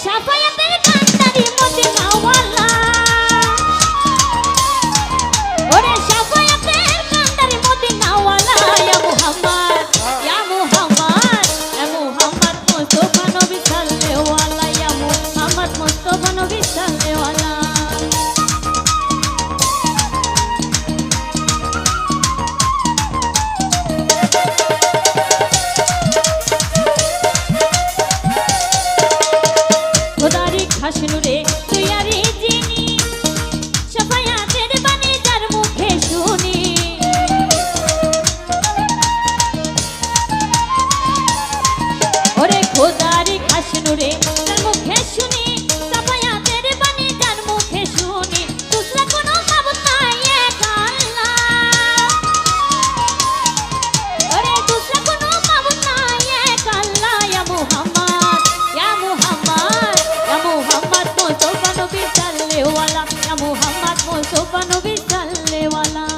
সাফায়াতের কান্দারি মদিনাওয়ালা ওরে সাফায়াতের কান্দারি মদিনাওয়ালা ইয়া মুহাম্মদ ইয়া মুহাম্মদ ইয়া মুহাম্মদ মুস্তাফা নবী সাল্লাল্লাহু আলাইহি ইয়া মুহাম্মদ মুস্তাফা নবী সাল্লাল্লাহু আলাইহি হাসনুরে তুইয়ারি জিনি সাফায়াতের বাণী যার মুখে শুনি ওরে খোদারি হাসনুরে যার মুখে শুনি সাফায়াতের বাণী যার মুখে শুনি দুসরা কোনো মাবুদ নাই এক আল্লাহ ওরে দুসরা কোনো মাবুদ নাই এক আল্লাহ ইয়া মুহাম্মদ ইয়া মুহাম্মদ মুহাম্মদ মুস্তাফা নবী সাল্লাল্লাহু আলাইহি ইয়া মুহাম্মদ মুস্তাফা নবী সাল্লাল্লাহু আলাইহি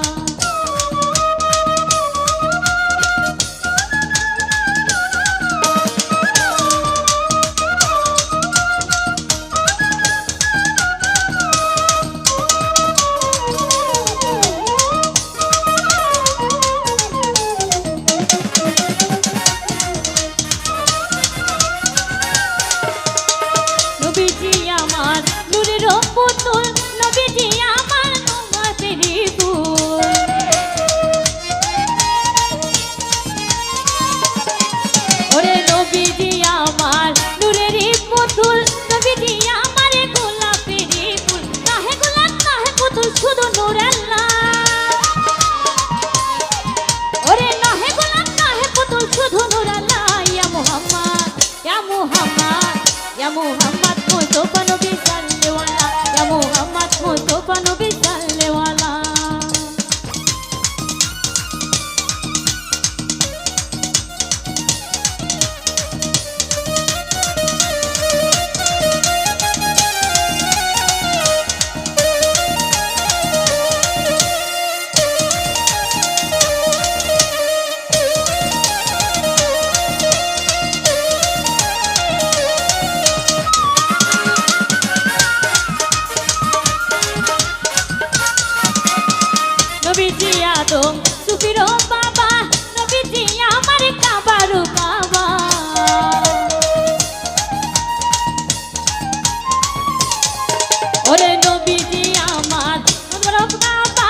নবীজি আমার নূরের পুতুল নবীজি আমার নামাজেরই ফুল ওরে নবীজি আমার নূরেরই পুতুল নবীজি আমার গোলাপেরই ফুল নাহে গোলাপ নাহে পুতুল শুধু নূর আল্লাহ ওরে নাহে গোলাপ নাহে পুতুল শুধু নূর আল্লাহ ইয়া মুহাম্মদ ইয়া মুহাম্মদ ইয়া মুহাম্মদ মুস্তাফা নবী সাল্লাল্লাহু আলাইহি ইয়া মুহাম্মদ মুস্তাফা নবী সাল্লাল্লাহু আলাইহি নবীজি আদম সুফির বাবা নবীজি আমার কাবারু বাবা ওরে নবীজি আমার বাবা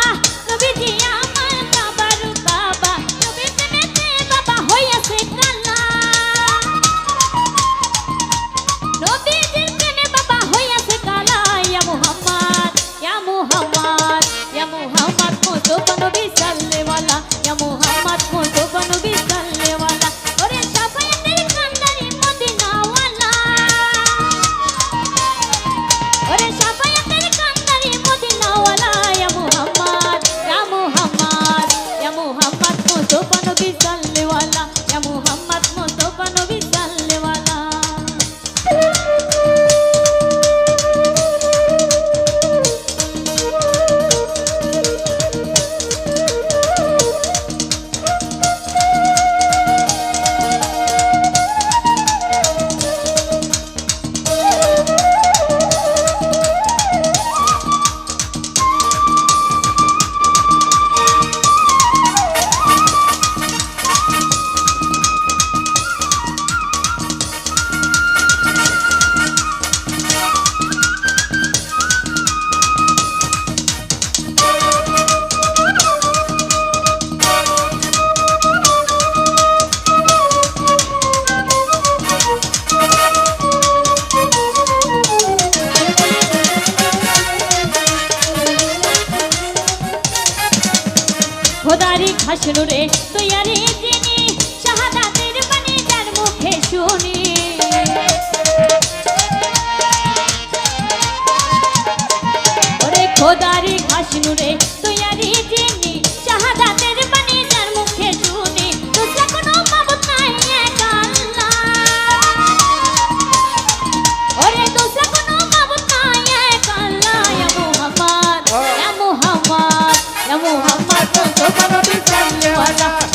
নবীজি আমার কাবারু বাবা নবী প্রেমেতে বাবা হইয়াছে কালা নবীজি প্রেমে বাবা হইয়াছে কালা ইয়া মুহাম্মদ ইয়া মুহাম্মদ ইয়া মুহাম্মদ মুস্তাফা নবী সাল্লাল্লাহু আলাইহি ইয়া মুহাম্মদ মুস্তাফা নবী সাল্লাল্লাহু আলাইহি ওরে সাফায়াতের কান্দারি মদিনাওয়ালা ওরে সাফায়াতের কান্দারি মদিনাওয়ালা ইয়া মুহাম্মদ ইয়া মুহাম্মদ ইয়া মুহাম্মদ মুস্তাফা নবী সাল্লাল্লাহু আলাইহি ইয়া মুহাম্মদ মুস্তাফা নবী সাল্লাল্লাহু আলাইহি খোদারি হাসনুরে তুইয়ারি জিনি শাহাদাতের বাণী যার মুখে শুনি ওরে খোদারি হাসনুরে তুইয়ারি জিনি শাহাদাতের বাণী যার মুখে শুনি দুসরা কোনো মাবুদ নাই এক আল্লাহ ওরে দুসরা কোনো মাবুদ নাই এক আল্লাহ ইয়া মুহাম্মদ ইয়া মুহাম্মদ ইয়া মুহাম্মদ মুস্তাফা নবী সাল্লাল্লাহু আলাইহি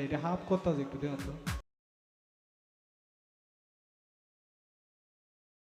ভাই এটা হাফ করতে আছে একটু দেন তো